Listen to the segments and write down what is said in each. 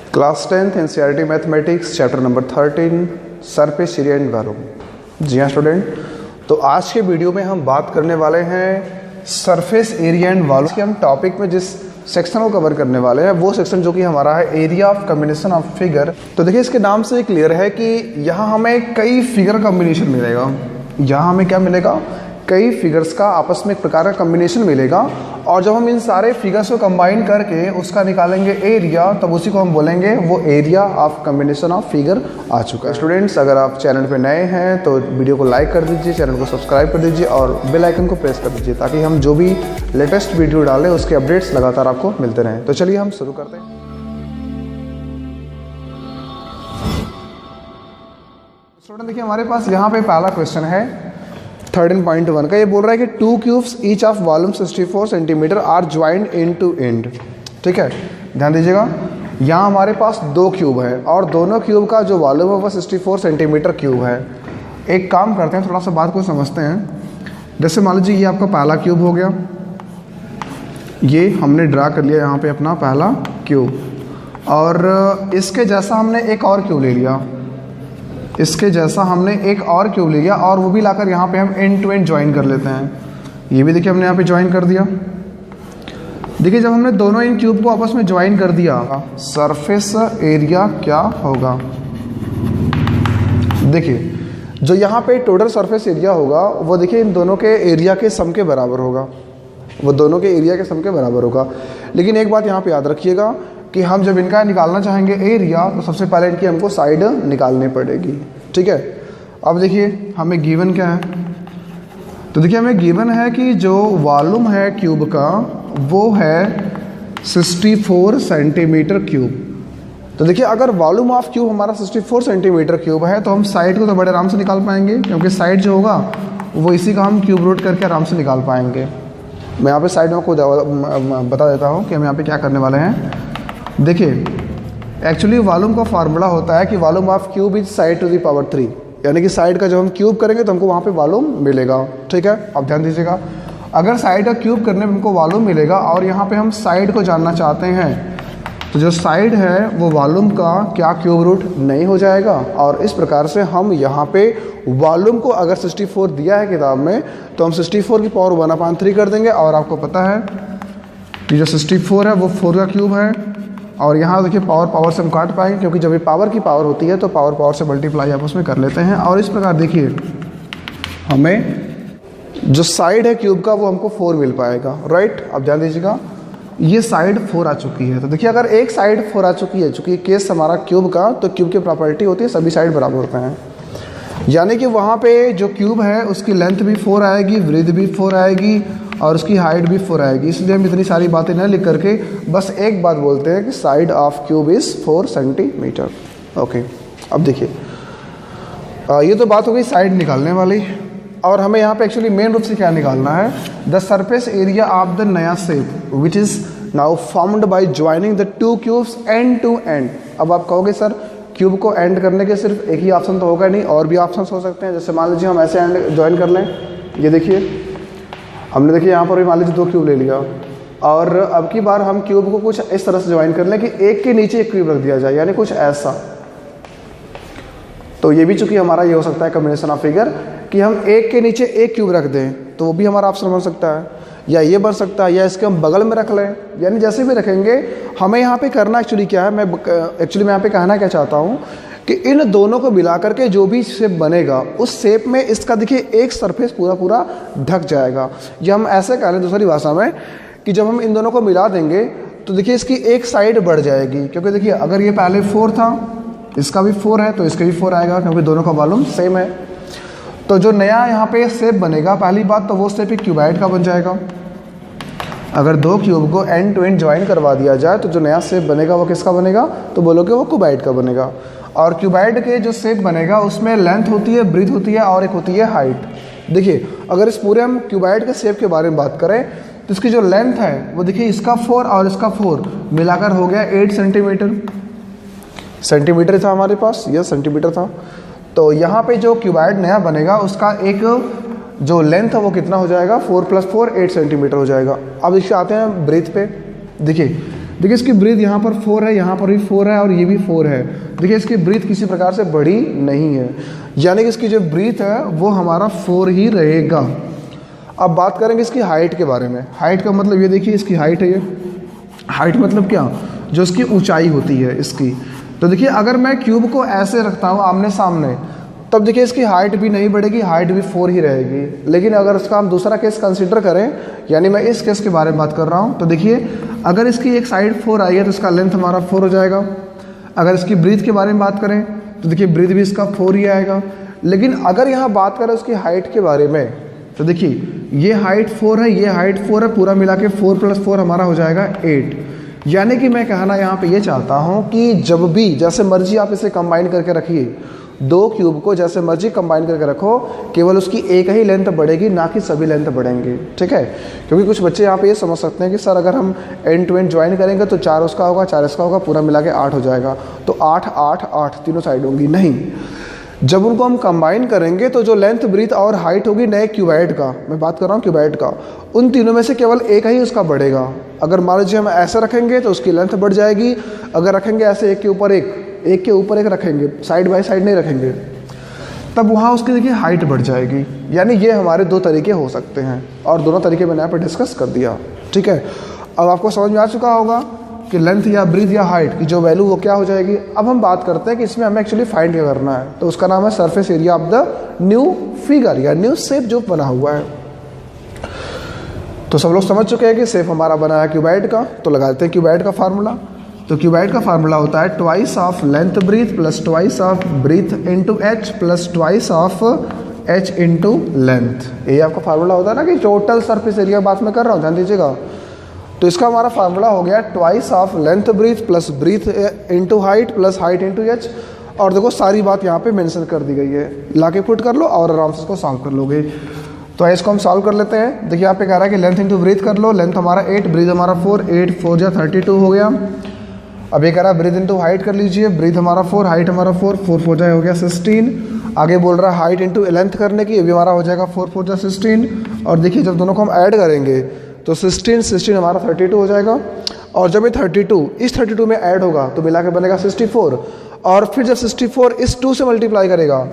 Class 10th NCERT mathematics chapter number 13 surface area and volume. जी हाँ student, तो आज के वीडियो में हम बात करने वाले हैं सरफेस एरिया एंड वॉल्यूम के हम टॉपिक में जिस सेक्शन को कवर करने वाले हैं वो सेक्शन जो कि हमारा है area of combination of figure. तो देखिए इसके नाम से क्लियर है कि यहाँ हमें कई फिगर कॉम्बिनेशन मिलेगा। यहाँ हमें क्या मिलेगा? कई फिगर्स का आपस में एक प्रकार का कॉम्बिनेशन मिलेगा और जब हम इन सारे फिगर्स को कंबाइन करके उसका निकालेंगे एरिया, तब उसी को हम बोलेंगे वो area of combination of figure आ चुका है। स्टूडेंट्स, अगर आप चैनल पे नए हैं तो वीडियो को लाइक कर दीजिए, चैनल को सब्सक्राइब कर दीजिए और बेल आइकन को प्रेस कर दीजिए ताकि हम जो भी लेटेस्ट वीडियो डालें उसके अपडेट्स लगातार आपको मिलते रहें। तो चलिए हम शुरू करते हैं। स्टूडेंट देखिए हमारे पास यहाँ पे पहला क्वेश्चन है 13.1 का। ये बोल रहा है कि two cubes each of volume 64 centimetre are joined end to end. ठीक है, ध्यान दीजिएगा, यहाँ हमारे पास दो क्यूब है और दोनों क्यूब का जो वॉल्यूम है वो 64 सेंटीमीटर क्यूब है। एक काम करते हैं, थोड़ा सा बात को समझते हैं। जैसे मान लीजिए ये आपका पहला क्यूब हो गया, ये हमने ड्रा कर लिया यहाँ पे अपना पहला क्यूब, और इसके जैसा हमने एक और क्यूब ले लिया, इसके जैसा हमने एक और क्यूब ले लिया और वो भी लाकर यहाँ पे हम एंड टू एंड ज्वाइन कर लेते हैं। ये भी देखिए हमने यहाँ पे ज्वाइन कर दिया। देखिए जब हमने दोनों इन क्यूब को आपस में ज्वाइन कर दिया, सरफेस एरिया क्या होगा? देखिए जो यहाँ पे टोटल सरफेस एरिया होगा वो देखिए इन दोनों के एरिया के सम के बराबर होगा, वो दोनों के एरिया के सम के बराबर होगा। लेकिन एक बात यहाँ पे याद रखिएगा कि हम जब इनका निकालना चाहेंगे एरिया तो सबसे पहले इनकी हमको साइड निकालनी पड़ेगी। ठीक है, अब देखिए हमें गिवन क्या है, तो देखिए हमें गिवन है कि जो वॉल्यूम है क्यूब का वो है 64 सेंटीमीटर क्यूब। तो देखिए अगर वॉल्यूम ऑफ क्यूब हमारा 64 सेंटीमीटर क्यूब है तो हम साइड को तो बड़े आराम से निकाल पाएंगे, क्योंकि साइड जो होगा वो इसी का हम क्यूब रूट करके आराम से निकाल पाएंगे। मैं यहाँ पे साइड में आपको बता देता हूँ कि हम यहाँ पे क्या करने वाले हैं। देखिए एक्चुअली वॉल्यूम का फार्मूला होता है कि volume of cube is side to the power 3, यानी कि साइड का जब हम क्यूब करेंगे तो हमको वहाँ पे वॉल्यूम मिलेगा। ठीक है, अब ध्यान दीजिएगा, अगर साइड का क्यूब करने में हमको वॉल्यूम मिलेगा और यहाँ पे हम साइड को जानना चाहते हैं तो जो साइड है वो वॉल्यूम का क्या क्यूब रूट नहीं हो जाएगा। और इस प्रकार से हम यहाँ पे वॉल्यूम को अगर 64 दिया है किताब में तो हम 64 की पावर 1/3 कर देंगे। और आपको पता है कि जो 64 है वो 4 का क्यूब है और यहाँ देखिए पावर से हम काट पाएंगे, क्योंकि जब ये पावर की पावर होती है तो पावर से मल्टीप्लाई आप उसमें कर लेते हैं। और इस प्रकार देखिए हमें जो साइड है क्यूब का वो हमको 4 मिल पाएगा। राइट, अब ध्यान दीजिएगा, ये साइड 4 आ चुकी है। तो देखिए अगर एक साइड 4 आ चुकी है, चूँकि केस हमारा क्यूब का, तो क्यूब की प्रॉपर्टी होती है सभी साइड बराबर होते हैं, यानी कि वहाँ पे जो क्यूब है उसकी लेंथ भी 4 आएगी, विड्थ भी 4 आएगी और उसकी हाइट भी 4 आएगी। इसलिए हम इतनी सारी बातें न लिख करके बस एक बात बोलते हैं कि side of cube is 4 centimetre. Okay, अब देखिए ये तो बात हो गई साइड निकालने वाली, और हमें यहाँ पे एक्चुअली मेन रूप से क्या निकालना है? The surface area of the नया shape which is now formed by joining the two cubes end to end. अब आप कहोगे सर क्यूब को एंड करने के सिर्फ एक ही ऑप्शन तो होगा नहीं, और भी ऑप्शन हो सकते हैं। जैसे मान लीजिए हम ऐसे एंड ज्वाइन कर लें, ये देखिए हमने देखिए यहाँ पर भी मान लीजिए 2 क्यूब ले लिया और अब की बार हम क्यूब को कुछ इस तरह से ज्वाइन कर लें कि एक के नीचे एक क्यूब रख दिया जाए, यानी कुछ ऐसा। तो ये भी चूंकि हमारा ये हो सकता है कॉम्बिनेशन ऑफ फिगर कि हम एक के नीचे एक क्यूब रख दें, तो वो भी हमारा ऑप्शन बन सकता है, या ये बन सकता है, या इसके हम बगल में रख लें, यानी जैसे भी रखेंगे। हमें यहाँ पे करना एक्चुअली क्या है, मैं यहाँ पे कहना क्या चाहता हूँ कि इन दोनों को मिला करके जो भी शेप बनेगा उस शेप में इसका देखिए एक सरफेस पूरा ढक जाएगा। या हम ऐसे कह लें दूसरी भाषा में कि जब हम इन दोनों को मिला देंगे तो देखिए इसकी एक साइड बढ़ जाएगी, क्योंकि देखिए अगर ये पहले 4 था, इसका भी 4 है तो इसका भी 4 आएगा, क्योंकि दोनों का वॉल्यूम सेम है। तो जो नया यहाँ पे शेप बनेगा, पहली बात तो वो शेप एक क्यूबाइड का बन जाएगा। अगर 2 क्यूब को एंड टू एंड ज्वाइन करवा दिया जाए तो जो नया शेप बनेगा वो किसका बनेगा? तो बोलोगे वो क्यूबाइड का बनेगा। और क्यूबाइड के जो शेप बनेगा उसमें लेंथ होती है, ब्रीथ होती है और एक होती है हाइट। देखिए अगर इस पूरे हम क्यूबाइड के शेप के बारे में बात करें तो इसकी जो लेंथ है वो देखिए इसका 4 और इसका 4 मिलाकर हो गया 8 सेंटीमीटर। सेंटीमीटर था हमारे पास, यह सेंटीमीटर था। तो यहाँ पे जो क्यूबाइड नया बनेगा उसका एक जो लेंथ है वो कितना हो जाएगा? 4 + 4 8 सेंटीमीटर हो जाएगा। अब इससे आते हैं ब्रीथ पे। देखिए देखिए इसकी ब्रीथ यहाँ पर 4 है, यहाँ पर भी 4 है और ये भी 4 है। देखिए इसकी ब्रीथ किसी प्रकार से बढ़ी नहीं है, यानी कि इसकी जो ब्रीथ है वो हमारा 4 ही रहेगा। अब बात करेंगे इसकी हाइट के बारे में। हाइट का मतलब ये देखिए इसकी हाइट है, ये हाइट मतलब क्या, जो इसकी ऊंचाई होती है इसकी। तो देखिए अगर मैं क्यूब को ऐसे रखता हूँ आमने सामने, तब देखिए इसकी हाइट भी नहीं बढ़ेगी, हाइट भी 4 ही रहेगी। लेकिन अगर इसका हम दूसरा केस कंसिडर करें, यानी मैं इस केस के बारे में बात कर रहा हूँ, तो देखिए अगर इसकी एक साइड 4 आई है तो इसका लेंथ हमारा 4 हो जाएगा। अगर इसकी ब्रीथ के बारे में बात करें तो देखिए ब्रीथ भी इसका 4 ही आएगा। लेकिन अगर यहाँ बात करें उसकी हाइट के बारे में, तो देखिए ये हाइट 4 है, ये हाइट 4 है, पूरा मिला के 4 + 4 हमारा हो जाएगा 8। यानी कि मैं कहना यहाँ पे ये चाहता हूँ कि जब भी जैसे मर्जी आप इसे कंबाइन करके रखिए, 2 क्यूब को जैसे मर्जी कंबाइन करके रखो, केवल उसकी एक ही लेंथ बढ़ेगी, ना कि सभी लेंथ बढ़ेंगे। ठीक है, क्योंकि कुछ बच्चे यहाँ पे ये समझ सकते हैं कि सर अगर हम एंड टू एंड ज्वाइन करेंगे तो 4 उसका होगा, 4 इसका होगा, पूरा मिला के 8 हो जाएगा। तो 8 8 8 तीनों साइड होंगी, नहीं। जब उनको हम कंबाइन करेंगे तो जो लेंथ, ब्रीथ और हाइट होगी नए क्यूबाइड का, मैं बात कर रहा हूँ क्यूबाइड का, उन तीनों में से केवल एक ही उसका बढ़ेगा। अगर मान लीजिए हम ऐसे रखेंगे तो उसकी लेंथ बढ़ जाएगी, अगर रखेंगे ऐसे एक के ऊपर एक रखेंगे, साइड बाय साइड नहीं रखेंगे, तब वहाँ उसकी देखिए हाइट बढ़ जाएगी। यानी ये हमारे 2 तरीके हो सकते हैं और दोनों तरीके मैंने यहाँ पर डिस्कस कर दिया। ठीक है, अब आपको समझ में आ चुका होगा कि लेंथ या ब्रीथ या हाइट की जो वैल्यू वो क्या हो जाएगी। अब हम बात करते हैं कि इसमें हमें एक्चुअली फाइंड क्या करना है, तो उसका नाम है surface area of the new figure या न्यू शेप जो बना हुआ है। तो सब लोग समझ चुके हैं कि शेप हमारा बना है क्यूबाइड का, तो लगा देते हैं क्यूबाइड का फार्मूला। तो क्यूबाइड का फार्मूला होता है twice of length breadth plus twice of breadth into H plus twice of H into length. ये आपका फार्मूला होता है ना कि टोटल सरफेस एरिया बात मैं कर रहा हूँ, ध्यान दीजिएगा। तो इसका हमारा फार्मूला हो गया twice of length breadth plus breadth into height plus height into H. और देखो सारी बात यहाँ पे मेंशन कर दी गई है, लाके पुट कर लो और आराम से इसको सॉल्व कर लोगे। तो इसको हम सॉल्व कर लेते हैं। देखिए यहाँ पे कह रहा है कि लेंथ इंटू ब्रीथ कर लो, लेंथ हमारा 8, ब्रीथ हमारा 4, 8 4 जा 32 हो गया। अब ये कह रहा है ब्रीथ इंटू हाइट कर लीजिए, ब्रीथ हमारा 4, हाइट हमारा 4, 4 4 जा हो गया 16। आगे बोल रहा है हाइट इंटू लेंथ करने की, ये भी हमारा हो जाएगा 4 4 जा 16। और देखिए जब दोनों को हम ऐड करेंगे तो 16 हमारा 32 हो जाएगा। और जब ये 32 इस 32 में ऐड होगा तो मिला के बनेगा 64। और फिर जब 64 इस 2 से मल्टीप्लाई करेगा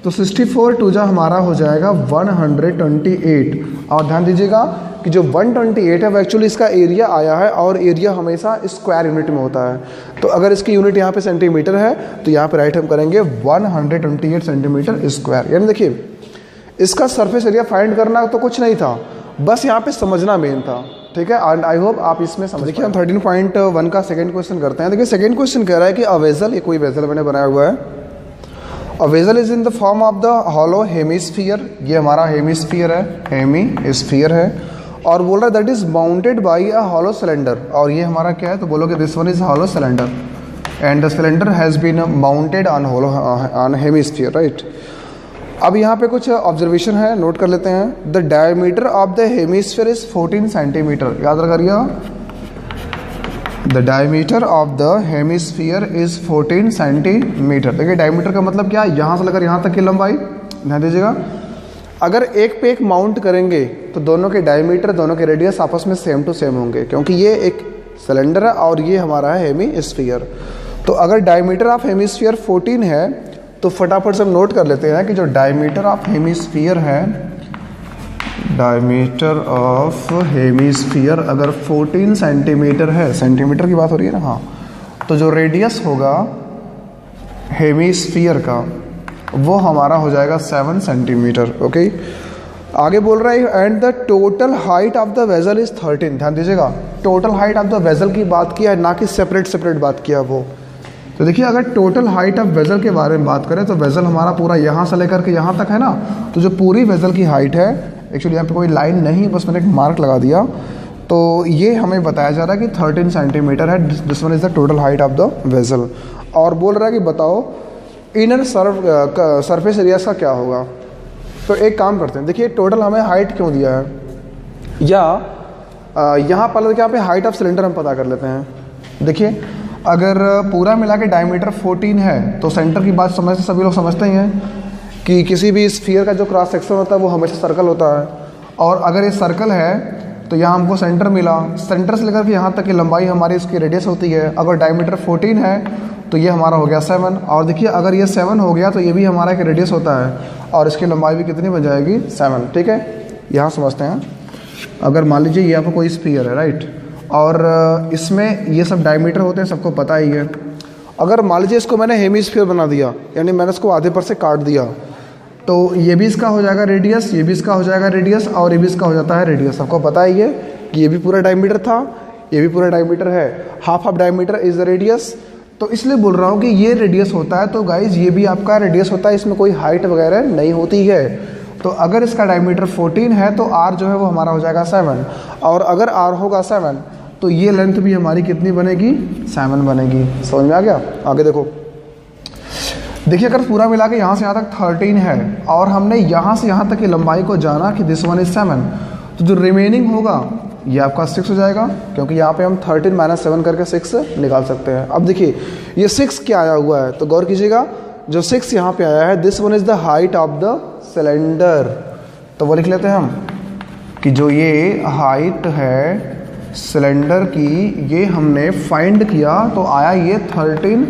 तो 64 2 जा हमारा हो जाएगा 128। और ध्यान दीजिएगा कि जो 128 है वो एक्चुअली इसका एरिया आया है, और एरिया हमेशा स्क्वायर यूनिट में होता है। तो अगर इसकी यूनिट यहाँ पे सेंटीमीटर है तो यहाँ पे राइट हम करेंगे 128 सेंटीमीटर स्क्वायर। यानी देखिए इसका सरफेस एरिया फाइंड करना तो कुछ नहीं था, बस यहाँ पे समझना मेन था। ठीक है, एंड आई होप आप इसमें समझ। देखिए हम 13.1 का सेकंड क्वेश्चन करते हैं। देखिए सेकंड क्वेश्चन कह रहा है कि अ वेसल, ये कोई वेसल मैंने बनाया हुआ है। A vessel is in the form of the hollow hemisphere, ये हमारा हेमिस्फीयर है, हेमिस्फीयर है। और बोल रहा है that is mounted by a hollow cylinder, और ये हमारा क्या है, तो बोलोगे this one is hollow cylinder and the cylinder has been mounted on hollow on hemisphere, right. अब यहाँ पे कुछ ऑब्जर्वेशन है, नोट कर लेते हैं। The diameter of the hemisphere is 14 centimetre, याद रखिएगा। The diameter of the hemisphere is 14 centimetre. देखिए डायमीटर का मतलब क्या है, यहाँ से लेकर यहाँ तक की लंबाई, ध्यान दीजिएगा। अगर एक पे एक माउंट करेंगे तो दोनों के डायमीटर, दोनों के रेडियस आपस में सेम टू सेम होंगे, क्योंकि ये एक सिलेंडर है और ये हमारा है हेमिस्फीयर। तो अगर डायमीटर ऑफ हेमिस्फीयर 14 है तो फटाफट से हम नोट कर लेते हैं कि जो डायमीटर ऑफ हेमिस्फीयर है, डायमीटर ऑफ हेमिस्फीयर अगर 14 सेंटीमीटर है, सेंटीमीटर की बात हो रही है ना, हाँ, तो जो रेडियस होगा हेमिस्फीयर का वो हमारा हो जाएगा 7 सेंटीमीटर। ओके, आगे बोल रहा है and the total height of the vessel is 13। ध्यान दीजिएगा, total height of the vessel की बात किया है, ना कि सेपरेट बात किया वो। तो देखिए अगर टोटल हाइट ऑफ वेसल के बारे में बात करें तो वेसल हमारा पूरा यहाँ से लेकर के यहाँ तक है ना, तो जो पूरी वेसल की हाइट है, एक्चुअली यहाँ पे कोई लाइन नहीं, बस मैंने एक मार्क लगा दिया, तो ये हमें बताया जा रहा है कि 13 सेंटीमीटर है। This one is the total height of the vessel. और बोल रहा है कि बताओ इनर सरफेस एरिया का क्या होगा। तो एक काम करते हैं, देखिए टोटल हमें हाइट क्यों दिया है, या यहाँ पहले यहाँ पे हाइट ऑफ सिलेंडर हम पता कर लेते हैं। देखिए अगर पूरा मिला के डायमीटर 14 है तो सेंटर की बात समझते सभी लोग समझते ही हैं कि किसी भी स्फीयर का जो क्रॉस सेक्शन होता है वो हमेशा सर्कल होता है। और अगर ये सर्कल है तो यहाँ हमको सेंटर मिला, सेंटर से लेकर के यहाँ तक की लंबाई हमारी इसकी रेडियस होती है। अगर डायमीटर 14 है तो ये हमारा हो गया 7, और देखिए अगर ये 7 हो गया तो ये भी हमारा एक रेडियस होता है, और इसकी लंबाई भी कितनी बन जाएगी 7। ठीक है, यहाँ समझते हैं। अगर मान लीजिए ये आपका कोई स्फीयर है, राइट, और इसमें ये सब डायमीटर होते हैं, सबको पता ही है। अगर मान लीजिए इसको मैंने हेमीस्फीयर बना दिया, यानी मैंने इसको आधे पर से काट दिया, तो ये भी इसका हो जाएगा रेडियस, ये भी इसका हो जाएगा रेडियस, और ये भी इसका हो जाता है रेडियस। सबको पता ही है कि ये भी पूरा डायमीटर था, ये भी पूरा डायमीटर है, half of diameter is the radius. तो इसलिए बोल रहा हूँ कि ये रेडियस होता है, तो गाइज ये भी आपका रेडियस होता है, इसमें कोई हाइट वगैरह नहीं होती है। तो अगर इसका डायमीटर 14 है तो r जो है वो हमारा हो जाएगा 7, और अगर r होगा 7 तो ये लेंथ भी हमारी कितनी बनेगी 7 बनेगी। समझ में आ गया? आगे देखो, देखिए अगर पूरा मिला के यहाँ से यहाँ तक 13 है और हमने यहाँ से यहाँ तक की लंबाई को जाना कि दिस वन इज 7, तो जो रिमेनिंग होगा ये आपका 6 हो जाएगा, क्योंकि यहाँ पे हम 13 - 7 करके 6 निकाल सकते हैं। अब देखिए ये 6 क्या आया हुआ है, तो गौर कीजिएगा, जो 6 यहाँ पे आया है, this one is the height of the cylinder. तो वो लिख लेते हैं हम कि जो ये हाइट है सिलेंडर की, ये हमने फाइंड किया तो आया ये 13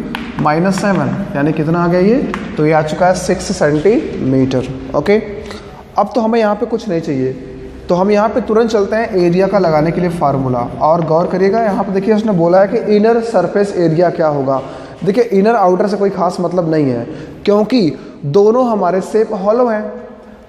- 7, यानी कितना आ गया ये, तो ये आ चुका है 6 सेंटीमीटर। ओके, अब तो हमें यहाँ पे कुछ नहीं चाहिए, तो हम यहाँ पे तुरंत चलते हैं एरिया का लगाने के लिए फार्मूला। और गौर करिएगा यहाँ पे, देखिए उसने बोला है कि इनर सरफेस एरिया क्या होगा। देखिए इनर आउटर से कोई खास मतलब नहीं है, क्योंकि दोनों हमारे शेप हॉलो हैं।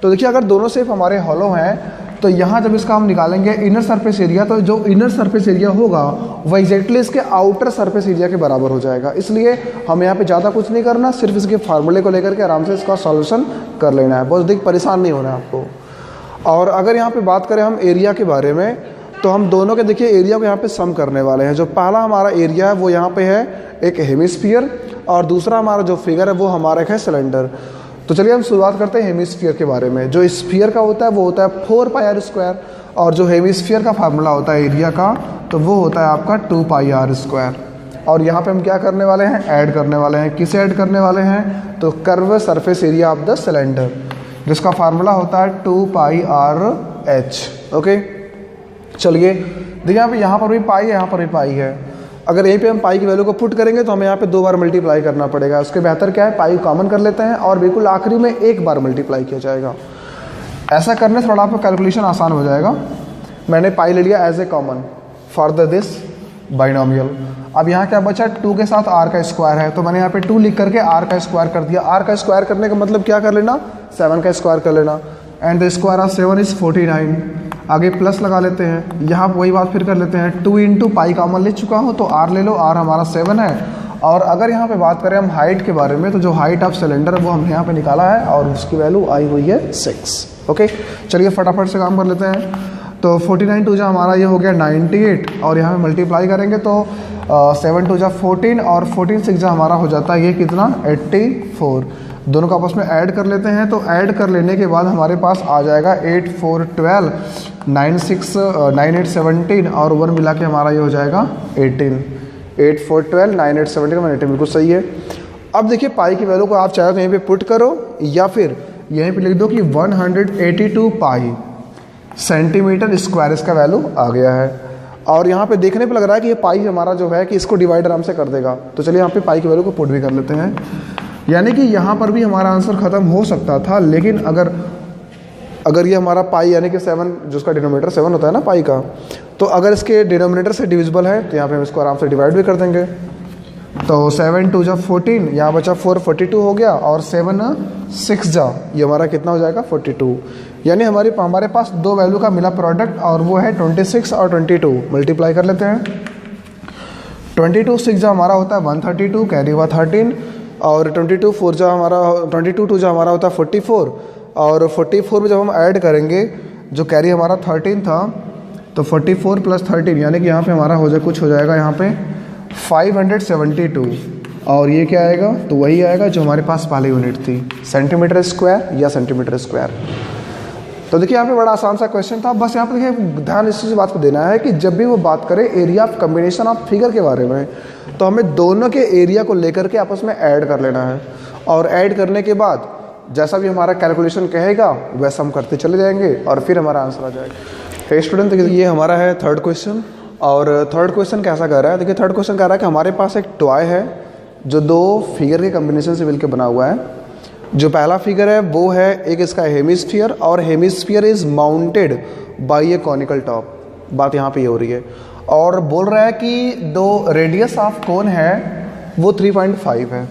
तो देखिए अगर दोनों शेप हमारे हॉलो हैं तो यहाँ जब इसका हम निकालेंगे इनर सरफेस एरिया, तो जो इनर सरफेस एरिया होगा वह एग्जैक्टली इसके आउटर सरफेस एरिया के बराबर हो जाएगा। इसलिए हमें यहाँ पे ज़्यादा कुछ नहीं करना, सिर्फ इसके फार्मूले को लेकर के आराम से इसका सॉल्यूशन कर लेना है, बहुत अधिक परेशान नहीं होना है आपको। और अगर यहाँ पे बात करें हम एरिया के बारे में, तो हम दोनों के देखिए एरिया को यहाँ पे सम करने वाले हैं। जो पहला हमारा एरिया है वो यहाँ पे है एक हेमिस्फीयर, और दूसरा हमारा जो फिगर है वो हमारा एक है सिलेंडर। तो चलिए हम शुरुआत करते हैं हेमिस्फीयर के बारे में। जो स्फीयर का होता है वो होता है 4πr², और जो हेमिस्फीयर का फार्मूला होता है एरिया का, तो वो होता है आपका 2πr²। और यहाँ पे हम क्या करने वाले हैं, ऐड करने वाले हैं। किसे ऐड करने वाले हैं, तो curve surface area of the cylinder, जिसका फार्मूला होता है 2πrh। ओके, चलिए देखिए यहाँ पर भी पाई है, यहाँ पर भी पाई है। अगर यहीं पे हम पाई की वैल्यू को पुट करेंगे तो हमें यहाँ पे 2 बार मल्टीप्लाई करना पड़ेगा। उसके बेहतर क्या है, पाई कॉमन कर लेते हैं और बिल्कुल आखिरी में 1 बार मल्टीप्लाई किया जाएगा। ऐसा करने से थोड़ा आपका कैलकुलेशन आसान हो जाएगा। मैंने पाई ले लिया as a common for the this binomial. अब यहाँ क्या बचा, 2 के साथ r का स्क्वायर है, तो मैंने यहाँ पे 2 लिख करके r का स्क्वायर कर दिया। r का स्क्वायर करने का मतलब क्या कर लेना, 7 का स्क्वायर कर लेना। And the square of 7 is 49। आगे प्लस लगा लेते हैं, यहाँ वही बात फिर कर लेते हैं। 2 × पाई कॉमन ले चुका हूँ तो r ले लो, r हमारा 7 है। और अगर यहाँ पे बात करें हम हाइट के बारे में, तो जो हाइट ऑफ सिलेंडर है वो हमने यहाँ पे निकाला है और उसकी वैल्यू आई हुई है 6। ओके, चलिए फटाफट से काम कर लेते हैं। तो 49 2 हमारा ये हो गया 98, और यहाँ पे मल्टीप्लाई करेंगे तो 7 2 14, और 14 6 हमारा हो जाता है ये कितना, 84। दोनों को आपस में ऐड कर लेते हैं, तो ऐड कर लेने के बाद हमारे पास आ जाएगा 8 4 12 9 6 9 8 17, और 1 मिला के हमारा ये हो जाएगा 18। 8 4 12 9 8 17 18, बिल्कुल सही है। अब देखिए पाई की वैल्यू को आप चाहे तो यहीं पे पुट करो, या फिर यहीं पे लिख दो कि 182 पाई सेंटीमीटर स्क्वायर इसका वैल्यू आ गया है। और यहाँ पे देखने पे लग रहा है कि ये पाई हमारा जो है कि इसको डिवाइड आराम से कर देगा। तो चलिए यहाँ पे पाई की वैल्यू को पुट भी कर लेते हैं, यानी कि यहाँ पर भी हमारा आंसर ख़त्म हो सकता था। लेकिन अगर ये हमारा पाई यानी कि 7, जो उसका डिनोमिनेटर 7 होता है ना पाई का, तो अगर इसके डिनोमिनेटर से डिविजिबल है तो यहाँ पे हम इसको आराम से डिवाइड भी कर देंगे। तो 7 2 14, यहाँ बचा 4 42 हो गया, और 7 6 ये हमारा कितना हो जाएगा 42। यानी हमारे पास 2 वैल्यू का मिला प्रोडक्ट, और वो है 26 और 22। मल्टीप्लाई कर लेते हैं। 22 6 हमारा होता है 132, कैरी हुआ 13, और 22 4 हमारा 22 2 हमारा होता है 44, और 44 में जब हम ऐड करेंगे जो कैरी हमारा 13 था, तो 44 + 13 यानी कि यहाँ पे हमारा कुछ हो जाएगा यहाँ पे 572, और ये क्या आएगा, तो वही आएगा जो हमारे पास पहले यूनिट थी, सेंटीमीटर स्क्वायर या सेंटीमीटर स्क्वायर। तो देखिए यहाँ पे बड़ा आसान सा क्वेश्चन था। बस यहाँ पे देखिए ध्यान इस चीज़ बात को देना है कि जब भी वो बात करें area of combination of figure के बारे में, तो हमें दोनों के एरिया को लेकर के आपस में ऐड कर लेना है, और ऐड करने के बाद जैसा भी हमारा कैलकुलेशन कहेगा वैसा हम करते चले जाएंगे और फिर हमारा आंसर आ जाएगा। हे स्टूडेंट, देखिए ये हमारा है थर्ड क्वेश्चन। और थर्ड क्वेश्चन कैसा कह रहा है, देखिए थर्ड क्वेश्चन कह रहा है कि हमारे पास एक टॉय है जो दो फिगर के कम्बिनेशन से मिलकर बना हुआ है। जो पहला फिगर है वो है एक इसका हेमिस्फीयर, और hemisphere is mounted by a conical top. बात यहाँ पे ये हो रही है, और बोल रहा है कि दो रेडियस ऑफ कोन है वो 3.5 है।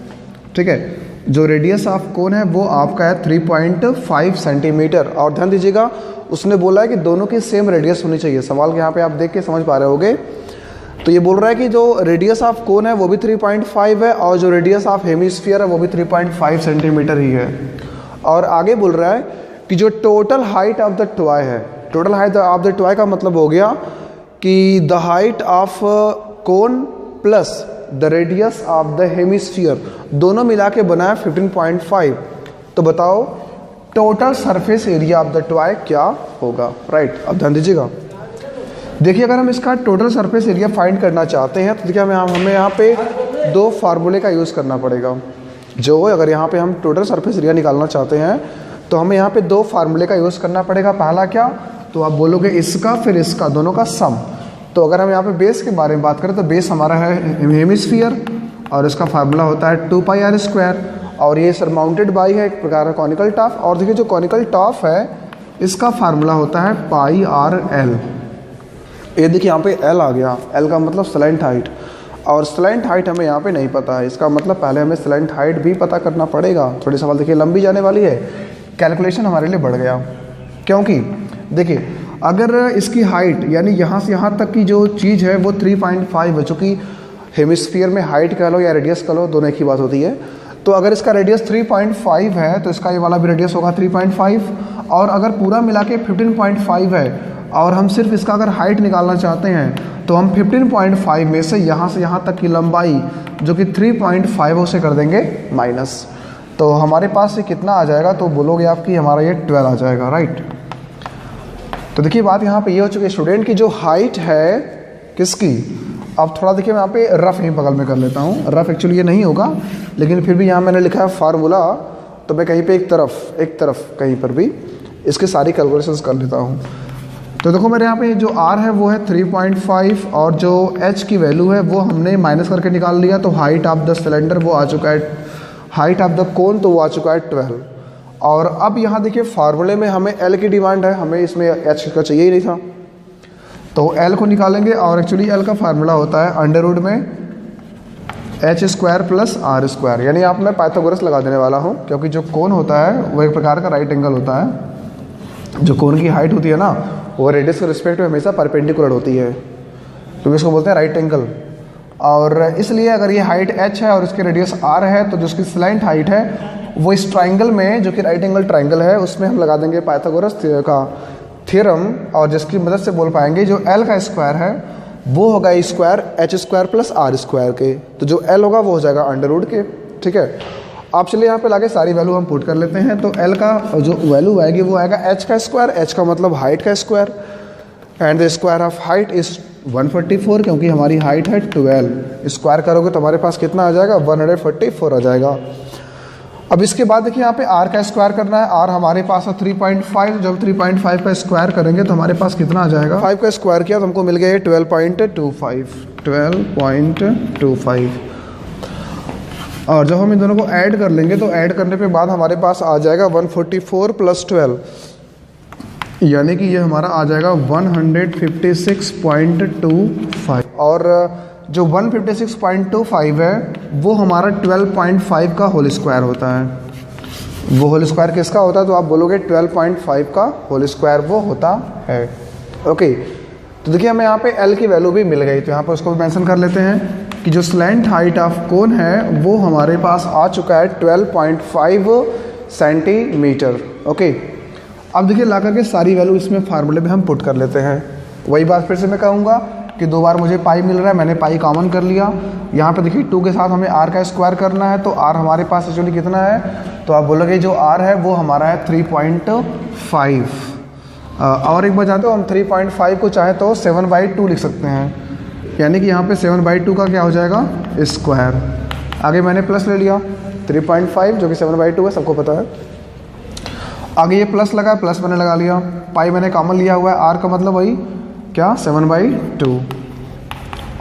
ठीक है, जो रेडियस ऑफ कोन है वो आपका है 3.5 सेंटीमीटर। और ध्यान दीजिएगा, उसने बोला है कि दोनों की सेम रेडियस होनी चाहिए। सवाल के यहाँ पे आप देख के समझ पा रहे होगे। तो ये बोल रहा है कि जो रेडियस ऑफ कोन है वो भी 3.5 है, और जो रेडियस ऑफ हेमिस्फीयर है वो भी 3.5 सेंटीमीटर ही है। और आगे बोल रहा है कि जो total height of the toy है, total height of the toy का मतलब हो गया कि the height of cone plus the radius of the hemisphere, दोनों मिला के बना है 15.5। तो बताओ total surface area of the toy क्या होगा। राइट, अब ध्यान दीजिएगा। देखिए, अगर हम इसका टोटल सरफेस एरिया फाइंड करना चाहते हैं तो देखिए हमें यहाँ पे दो फार्मूले का यूज़ करना पड़ेगा। जो अगर यहाँ पे हम टोटल सरफेस एरिया निकालना चाहते हैं तो हमें यहाँ पे दो फार्मूले का यूज़ करना पड़ेगा। पहला क्या, तो आप बोलोगे इसका फिर इसका, दोनों का सम। तो अगर हम यहाँ पे बेस के बारे में बात करें तो बेस हमारा है हेमिस्फीयर, और इसका फार्मूला होता है 2πr²। और ये सरमाउंटेड बाई है एक प्रकार का कॉनिकल टॉप। और देखिए जो कॉनिकल टॉप है इसका फार्मूला होता है πr_l। ये देखिए यहाँ पे l आ गया, l का मतलब स्लैंट हाइट, और स्लैंट हाइट हमें यहाँ पे नहीं पता है। इसका मतलब पहले हमें स्लैंट हाइट भी पता करना पड़ेगा। थोड़ी सवाल देखिए लंबी जाने वाली है, कैलकुलेशन हमारे लिए बढ़ गया। क्योंकि देखिए अगर इसकी हाइट यानी यहाँ से यहाँ तक की जो चीज़ है वो 3.5 है, चूँकि हेमिस्फीयर में हाइट कह लो या रेडियस कह लो, दोनों एक ही बात होती है। तो अगर इसका रेडियस 3.5 है तो इसका ये वाला भी रेडियस होगा 3.5। और अगर पूरा मिला के 15.5 है और हम सिर्फ इसका अगर हाइट निकालना चाहते हैं तो हम 15.5 में से यहाँ तक की लंबाई जो कि 3.5 उसे कर देंगे माइनस। तो हमारे पास ये कितना आ जाएगा, तो बोलोगे आपकी हमारा ये 12 आ जाएगा। राइट, तो देखिए बात यहाँ पे ये हो चुकी है स्टूडेंट की जो हाइट है किसकी। अब थोड़ा देखिए मैं यहाँ पे रफ ही बगल में कर लेता हूँ। रफ एक्चुअली ये नहीं होगा, लेकिन फिर भी यहाँ मैंने लिखा है फार्मूला, तो मैं कहीं पे एक तरफ कहीं पर भी इसके सारी कैलकुलेशंस कर लेता हूँ। तो देखो मेरे यहाँ पे जो r है वो है 3.5, और जो h की वैल्यू है वो हमने माइनस करके निकाल लिया। तो हाइट ऑफ द सिलेंडर वो आ चुका है, हाइट ऑफ द कोन तो वो आ चुका है 12। और अब यहाँ देखिए फार्मूले में हमें l की डिमांड है, हमें इसमें h का चाहिए ही नहीं था। तो l को निकालेंगे, और एक्चुअली l का फार्मूला होता है अंडर रूट में h² प्लस r²। यानी आप मैं पाइथागोरस लगा देने वाला हूँ, क्योंकि जो कोन होता है वो एक प्रकार का राइट एंगल होता है। जो कोन की हाइट होती है ना वो रेडियस के रिस्पेक्ट में हमेशा परपेंडिकुलर होती है, तो इसको बोलते हैं राइट एंगल। और इसलिए अगर ये हाइट h है और इसकी रेडियस r है तो जो उसकी स्लैंट हाइट है वो इस ट्राइंगल में, जो कि राइट एंगल ट्राइंगल है, उसमें हम लगा देंगे पाइथागोरस का थ्योरम, और जिसकी मदद से बोल पाएंगे जो l का स्क्वायर है वो होगा h² प्लस r² के। तो जो l होगा वो हो जाएगा अंडर रूट के। ठीक है, आप चलिए यहाँ पे लाके सारी वैल्यू हम पुट कर लेते हैं। तो l का जो वैल्यू आएगी वो आएगा h का स्क्वायर, h का मतलब हाइट का square, and the square of height is 144, क्योंकि हमारी हाइट है 12। स्क्वायर करोगे तो हमारे पास कितना आ जाएगा, 144 आ जाएगा। अब इसके बाद देखिए यहाँ पे r का स्क्वायर करना है। r हमारे पास है 3.5, जब 3.5 का स्क्वायर करेंगे तो हमारे पास कितना आ जाएगा, 5 का स्क्वायर किया तो हमको मिल गया 12.25। और जब हम इन दोनों को ऐड कर लेंगे तो ऐड करने पे बाद हमारे पास आ जाएगा 144 प्लस 12, यानी कि ये हमारा आ जाएगा 156.25। और जो 156.25 है वो हमारा 12.5 का होल स्क्वायर होता है। वो होल स्क्वायर किसका होता है, तो आप बोलोगे 12.5 का होल स्क्वायर वो होता है। ओके, तो देखिए हमें यहाँ पे L की वैल्यू भी मिल गई, तो यहाँ पर उसको मेंशन कर लेते हैं कि जो स्लैंट हाइट ऑफ कोन है वो हमारे पास आ चुका है 12.5 सेंटीमीटर। ओके, अब देखिए ला करके सारी वैल्यू इसमें फार्मूले में हम पुट कर लेते हैं। वही बात फिर से मैं कहूँगा कि दो बार मुझे पाई मिल रहा है, मैंने पाई कॉमन कर लिया। यहाँ पे देखिए 2 के साथ हमें r का स्क्वायर करना है, तो r हमारे पास एक्चुअली कितना है, तो आप बोलोगे जो r है वो हमारा है 3.5। और एक बार जानते हो हम 3.5 को चाहे तो 7/2 लिख सकते हैं, यानी कि यहाँ पे 7/2 का क्या हो जाएगा, स्क्वायर। आगे मैंने प्लस ले लिया 3.5 जो कि 7/2 है, सबको पता है। आगे ये प्लस लगा, प्लस मैंने लगा लिया, पाई मैंने कॉमन लिया हुआ है, आर का मतलब वही क्या 7/2,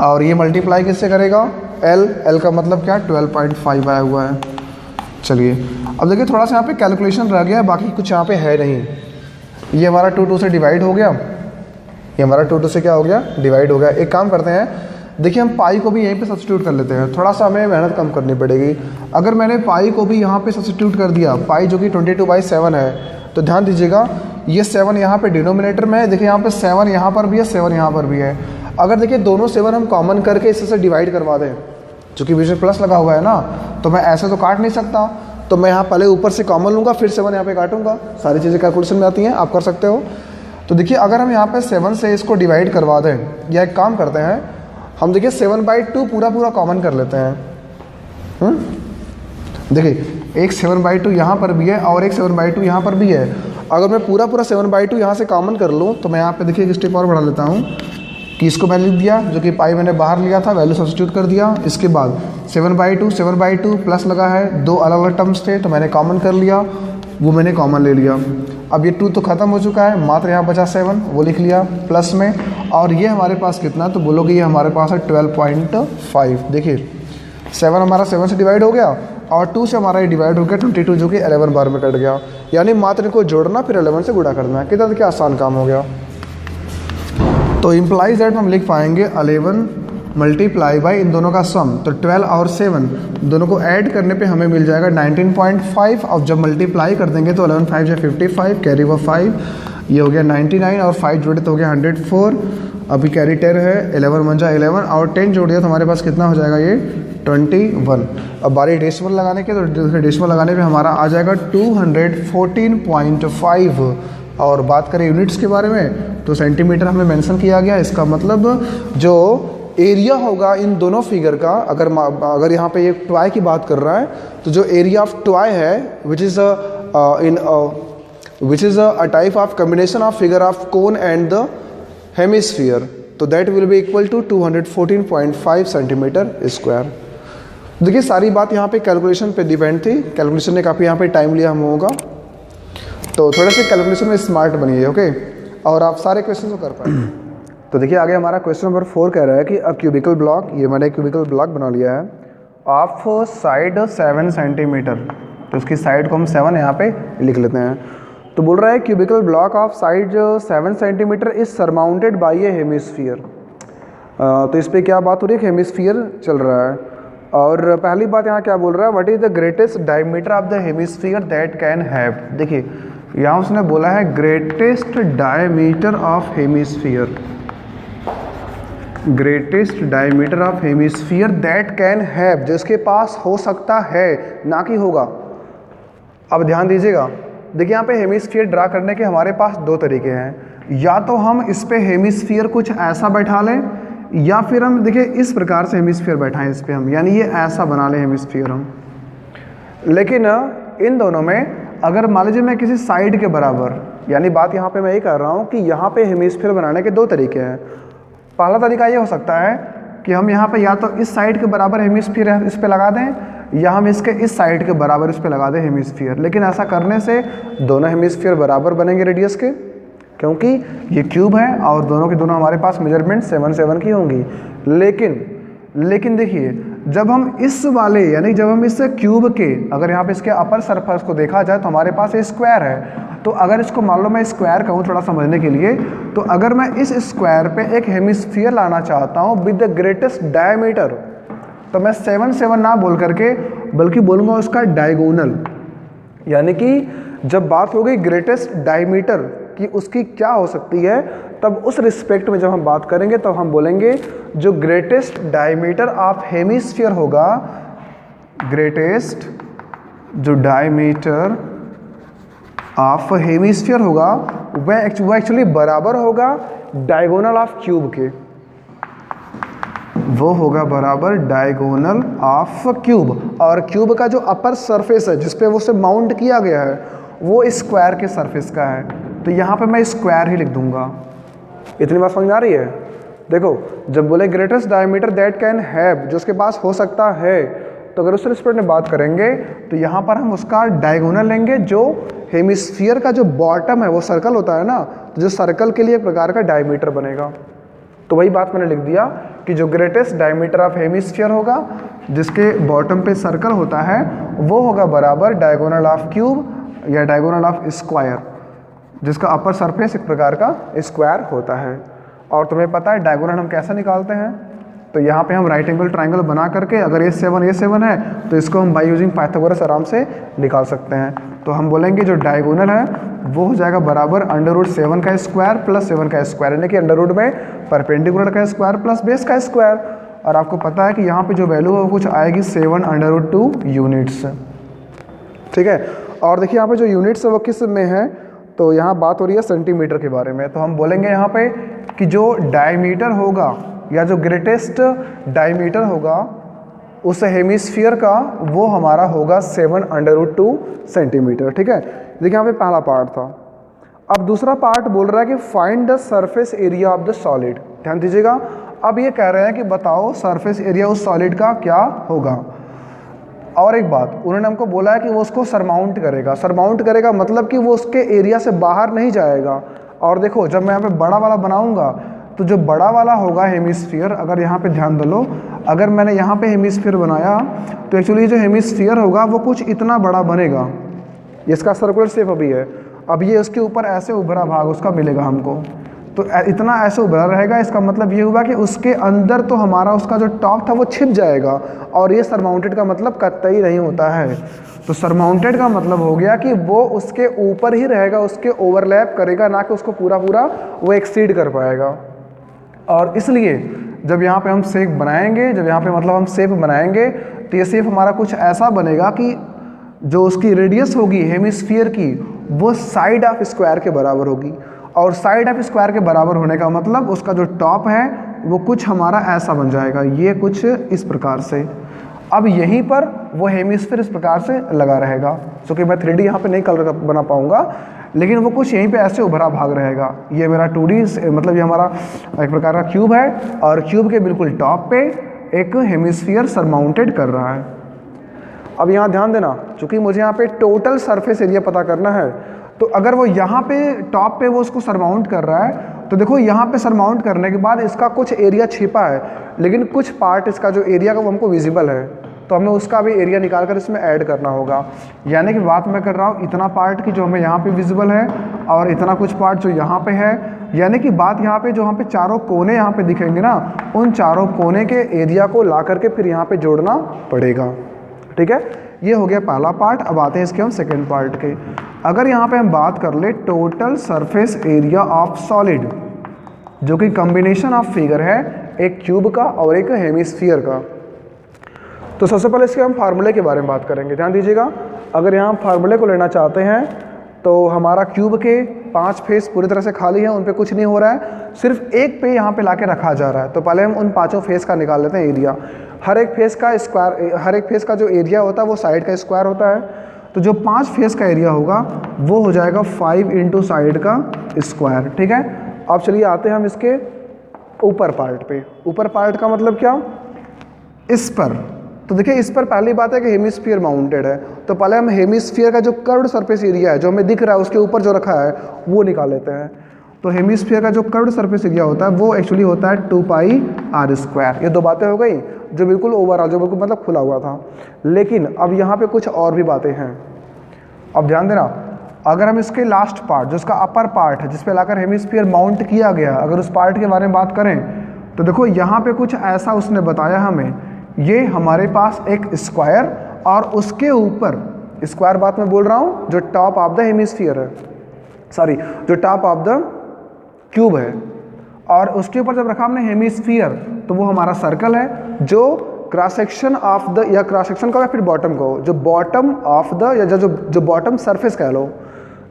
और ये मल्टीप्लाई किससे करेगा एल का मतलब क्या 12.5 आया हुआ है। चलिए अब देखिए थोड़ा सा यहाँ पे कैलकुलेशन रह गया है, बाकी कुछ यहाँ पे है नहीं। ये हमारा 2 से डिवाइड हो गया, ये हमारा 2 से क्या हो गया डिवाइड हो गया। एक काम करते हैं, देखिए हम पाई को भी यहीं पे सब्स्टिट्यूट कर लेते हैं, थोड़ा सा हमें मेहनत कम करनी पड़ेगी। अगर मैंने पाई को भी यहाँ पे सब्स्टिट्यूट कर दिया, पाई जो कि 22/7 है, तो ध्यान दीजिएगा ये 7 यहाँ पे डिनोमिनेटर में है, देखिए यहाँ पे 7 यहाँ पर भी है, 7 यहाँ पर भी है। अगर देखिए दोनों 7 हम कॉमन करके इससे डिवाइड करवा दें, चूँकि बीच में प्लस लगा हुआ है ना, तो मैं ऐसे तो काट नहीं सकता, तो मैं यहाँ पहले ऊपर से कॉमन लूँगा, फिर 7 यहाँ पे काटूंगा। सारी चीज़ें कैलकुलेशन में आती हैं, आप कर सकते हो। तो देखिए अगर हम यहाँ पे 7 से इसको डिवाइड करवा दें, या एक काम करते हैं हम, देखिए 7/2 पूरा कॉमन कर लेते हैं। देखिए एक 7/2 यहाँ पर भी है और एक 7/2 यहाँ पर भी है। अगर मैं पूरा 7/2 यहाँ से कॉमन कर लूँ, तो मैं यहाँ पे देखिए एक स्टेप और बढ़ा लेता हूँ कि इसको मैंने लिख दिया, जो कि पाई मैंने बाहर लिया था, वैल्यू सब्स्टिट्यूट कर दिया। इसके बाद 7/2 प्लस लगा है, 2 अलग अलग टर्म्स थे तो मैंने कॉमन कर लिया, वो मैंने कॉमन ले लिया। अब ये 2 तो ख़त्म हो चुका है, मात्र यहाँ बचा 7, वो लिख लिया प्लस में। और ये हमारे पास कितना, तो बोलोगे ये हमारे पास है 12.5। देखिए 7 हमारा 7 से डिवाइड हो गया और 2 से हमारा ये डिवाइड हो गया 22, जो कि 11 बार में कट गया। यानी मात्र इनको जोड़ना फिर 11 से गुणा करना है। कितना देखिए आसान काम हो गया। तो इम्प्लाइज दैट हम लिख पाएंगे 11 मल्टीप्लाई बाई इन दोनों का सम, तो 12 और 7 दोनों को ऐड करने पे हमें मिल जाएगा 19.5। और जब मल्टीप्लाई कर देंगे तो 11 5 55, कैरी हुआ 5, ये हो गया 99 और 5 जोड़े तो हो गया 104। अभी कैरी 10 है, 11 1 जा 11 और 10 जोड़ दिया तो हमारे पास कितना हो जाएगा ये 21। अब बारी डेसिमल लगाने के, तो डेसिमल लगाने पे हमारा आ जाएगा 214.5। और बात करें यूनिट्स के बारे में, तो सेंटीमीटर हमें मेंशन किया गया। इसका मतलब जो एरिया होगा इन दोनों फिगर का, अगर यहाँ पे ये टॉय की बात कर रहा है, तो जो एरिया ऑफ टॉय है which is a type of combination of figure of cone and the hemisphere, तो that will be equal to 214.5 centimetre square. देखिए सारी बात यहाँ पे कैलकुलेशन पे डिपेंड थी, कैलकुलेशन ने काफ़ी यहाँ पे टाइम लिया हम लोगों का, तो थोड़े से कैलकुलेशन में स्मार्ट बनिए, ओके, और आप सारे क्वेश्चन को कर पाए। तो देखिए आगे हमारा क्वेश्चन नंबर 4 कह रहा है कि अ क्यूबिकल ब्लॉक, ये मैंने क्यूबिकल ब्लॉक बना लिया है, ऑफ साइड 7 सेंटीमीटर, तो उसकी साइड को हम 7 यहाँ पे लिख लेते हैं। तो बोल रहा है cubical block of side 7 centimetre is surmounted by A hemisphere. तो इस पर क्या बात हो रही है, हेमिस्फीयर चल रहा है। और पहली बात यहाँ क्या बोल रहा है, what is the greatest diameter of the hemisphere that can have. देखिए यहाँ उसने बोला है greatest diameter of hemisphere, greatest diameter of hemisphere that can have, जिसके पास हो सकता है, ना कि होगा। अब ध्यान दीजिएगा, देखिए यहाँ पे हेमिस्फीयर ड्रा करने के हमारे पास 2 तरीके हैं, या तो हम इस पे हेमिस्फीयर कुछ ऐसा बैठा लें, या फिर हम देखिए इस प्रकार से हेमिस्फीयर बैठाएं इस पे हम, यानी ये ऐसा बना लें हेमिस्फीयर हम। लेकिन इन दोनों में अगर मान लीजिए मैं किसी साइड के बराबर, यानी बात यहाँ पे मैं ये कर रहा हूँ कि यहाँ पे हेमिस्फीयर बनाने के 2 तरीके हैं। पहला तरीका ये हो सकता है कि हम यहाँ पे या तो इस साइड के बराबर हेमिस्फीयर इस पे लगा दें, या हम इसके इस साइड के बराबर इस पे लगा दें हेमिस्फीयर। लेकिन ऐसा करने से दोनों हेमिस्फीयर बराबर बनेंगे रेडियस के, क्योंकि ये क्यूब है और दोनों के दोनों हमारे पास मेजरमेंट 7 की होंगी। लेकिन देखिए जब हम इस वाले, यानी जब हम इस क्यूब के, अगर यहाँ पे इसके अपर सरफेस को देखा जाए तो हमारे पास ये स्क्वायर है। तो अगर इसको मान लो मैं स्क्वायर कहूँ थोड़ा समझने के लिए, तो अगर मैं इस स्क्वायर पे एक हेमिस्फीयर लाना चाहता हूँ विद द ग्रेटेस्ट डायमीटर, तो मैं 7 ना बोल करके बल्कि बोलूँगा उसका डायगोनल। यानी कि जब बात हो गई ग्रेटेस्ट डायमीटर कि उसकी क्या हो सकती है, तब उस रिस्पेक्ट में जब हम बात करेंगे तब हम बोलेंगे जो ग्रेटेस्ट डायमीटर ऑफ हेमिस्फीयर होगा, ग्रेटेस्ट जो डायमीटर ऑफ हेमिस्फीयर होगा वह एक्चुअली बराबर होगा डायगोनल ऑफ क्यूब के, वो होगा बराबर डायगोनल ऑफ क्यूब। और क्यूब का जो अपर सरफेस है जिसपे वो उसे माउंट किया गया है वो स्क्वायर के सरफेस का है, तो यहाँ पे मैं स्क्वायर ही लिख दूंगा। इतनी बात समझ में आ रही है। देखो जब बोले greatest diameter that can have, जो उसके पास हो सकता है, तो अगर उस रिस्पेक्ट में बात करेंगे तो यहाँ पर हम उसका डायगोनल लेंगे जो हेमिस्फीयर का जो बॉटम है वो सर्कल होता है ना, तो जो सर्कल के लिए एक प्रकार का डायमीटर बनेगा। तो वही बात मैंने लिख दिया कि जो ग्रेटेस्ट डायमीटर ऑफ हेमिस्फीयर होगा जिसके बॉटम पे सर्कल होता है वो होगा बराबर डायगोनल ऑफ क्यूब या डायगोनल ऑफ स्क्वायर, जिसका अपर सरफेस एक प्रकार का स्क्वायर होता है। और तुम्हें पता है डायगोनल हम कैसे निकालते हैं, तो यहाँ पे हम राइट एंगल ट्राइंगल बना करके अगर A7 है तो इसको हम बाय यूजिंग पाइथागोरस आराम से निकाल सकते हैं। तो हम बोलेंगे जो डायगोनल है वो हो जाएगा बराबर √7 का स्क्वायर प्लस 7 का स्क्वायर, यानी कि अंडर में परपेंडिकुलर का स्क्वायर प्लस बेस का स्क्वायर। और आपको पता है कि यहाँ पे जो वैल्यू है वो कुछ आएगी 7√2 यूनिट्स, ठीक है। और देखिए यहाँ पे जो यूनिट्स है वो किस में है, तो यहाँ बात हो रही है सेंटीमीटर के बारे में। तो हम बोलेंगे यहाँ पे कि जो डायमीटर होगा या जो ग्रेटेस्ट डायमीटर होगा उस हेमिस्फीयर का वो हमारा होगा 7√2 सेंटीमीटर, ठीक है। देखिए यहाँ पे पहला पार्ट था। अब दूसरा पार्ट बोल रहा है कि find the surface area of the solid. ध्यान दीजिएगा, अब ये कह रहे हैं कि बताओ सरफेस एरिया उस सॉलिड का क्या होगा। और एक बात उन्होंने हमको बोला है कि वो उसको सरमाउंट करेगा। सरमाउंट करेगा मतलब कि वो उसके एरिया से बाहर नहीं जाएगा। और देखो जब मैं यहाँ पे बड़ा वाला बनाऊंगा तो जो बड़ा वाला होगा हेमिस्फीयर, अगर यहाँ पे ध्यान दो, अगर मैंने यहाँ पे हेमिस्फीयर बनाया तो एक्चुअली जो हेमिस्फीयर होगा वो कुछ इतना बड़ा बनेगा, इसका सर्कुलर शेप अभी है। अब ये उसके ऊपर ऐसे उभरा भाग उसका मिलेगा हमको, तो इतना ऐसे उभरा रहेगा। इसका मतलब ये हुआ कि उसके अंदर तो हमारा उसका जो टॉप था वो छिप जाएगा। और ये सरमाउंटेड का मतलब कतई नहीं होता है। तो सरमाउंटेड का मतलब हो गया कि वो उसके ऊपर ही रहेगा, उसके ओवरलैप करेगा, ना कि उसको पूरा पूरा वो एक्सीड कर पाएगा। और इसलिए जब यहाँ पे हम शेप बनाएंगे, जब यहाँ पे मतलब हम शेप बनाएंगे तो ये शेप हमारा कुछ ऐसा बनेगा कि जो उसकी रेडियस होगी हेमिस्फीयर की वो साइड ऑफ स्क्वायर के बराबर होगी। और साइड ऑफ स्क्वायर के बराबर होने का मतलब उसका जो टॉप है वो कुछ हमारा ऐसा बन जाएगा, ये कुछ इस प्रकार से। अब यहीं पर वो हेमिस्फीयर इस प्रकार से लगा रहेगा, क्योंकि मैं 3D यहाँ पे नहीं कलर बना पाऊँगा, लेकिन वो कुछ यहीं पे ऐसे उभरा भाग रहेगा। ये मेरा 2D मतलब ये हमारा एक प्रकार का क्यूब है और क्यूब के बिल्कुल टॉप पे एक हेमिस्फीयर सरमाउंटेड कर रहा है। अब यहाँ ध्यान देना, चूँकि मुझे यहाँ पे टोटल सरफेस एरिया पता करना है, तो अगर वो यहाँ पे टॉप पे वो उसको सरमाउंट कर रहा है तो देखो यहाँ पे सरमाउंट करने के बाद इसका कुछ एरिया छिपा है, लेकिन कुछ पार्ट इसका जो एरिया का वो हमको विजिबल है, तो हमें उसका भी एरिया निकाल कर इसमें ऐड करना होगा। यानी कि बात मैं कर रहा हूँ इतना पार्ट की जो हमें यहाँ पे विजिबल है और इतना कुछ पार्ट जो यहाँ पे है, यानी कि बात यहाँ पे जो यहाँ पे चारों कोने यहाँ पे दिखेंगे ना, उन चारों कोने के एरिया को ला करके फिर यहाँ पे जोड़ना पड़ेगा, ठीक है। ये हो गया पहला पार्ट। अब आते हैं इसके हम सेकेंड पार्ट के। अगर यहाँ पे हम बात कर ले total surface area of solid, जो कि कॉम्बिनेशन ऑफ फिगर है एक क्यूब का और एक हेमिस्फीयर का, तो सबसे पहले इसके हम फार्मूले के बारे में बात करेंगे। ध्यान दीजिएगा, अगर यहाँ हम फार्मूले को लेना चाहते हैं तो हमारा क्यूब के 5 फेस पूरी तरह से खाली है, उन पे कुछ नहीं हो रहा है, सिर्फ एक पे यहाँ पे लाके रखा जा रहा है। तो पहले हम उन 5 फेस का निकाल लेते हैं एरिया। हर एक फेस का स्क्वायर, हर एक फेस का जो एरिया होता है वो साइड का स्क्वायर होता है। तो जो 5 फेस का एरिया होगा वो हो जाएगा 5 इंटू साइड का स्क्वायर, ठीक है। अब चलिए आते हैं हम इसके ऊपर पार्ट पे। ऊपर पार्ट का मतलब क्या, इस पर। तो देखिए इस पर पहली बात है कि हेमिस्फीयर माउंटेड है, तो पहले हम हेमिस्फीयर का जो कर्व्ड सरफेस एरिया है जो हमें दिख रहा है उसके ऊपर जो रखा है वो निकाल लेते हैं। तो हेमिस्फीयर का जो कर्व्ड सरफेस एरिया होता है वो एक्चुअली होता है 2πr²। ये दो बातें हो गई जो बिल्कुल ओवरऑल, जो बिल्कुल मतलब खुला हुआ था। लेकिन अब यहाँ पे कुछ और भी बातें हैं। अब ध्यान देना, अगर हम इसके लास्ट पार्ट जो इसका अपर पार्ट है जिस पे लाकर हेमिस्फीयर माउंट किया गया, अगर उस पार्ट के बारे में बात करें तो देखो यहाँ पे कुछ ऐसा उसने बताया हमें। ये हमारे पास एक स्क्वायर और उसके ऊपर, स्क्वायर बात मैं बोल रहा हूँ जो टॉप ऑफ द हेमिस्फीयर है, सॉरी जो टॉप ऑफ द क्यूब है, और उसके ऊपर जब रखा हमने हेमिस्फीयर तो वो हमारा सर्कल है जो क्रॉस सेक्शन ऑफ द, या क्रॉस सेक्शन का या फिर बॉटम को, जो बॉटम ऑफ द या जो बॉटम सरफेस कह लो,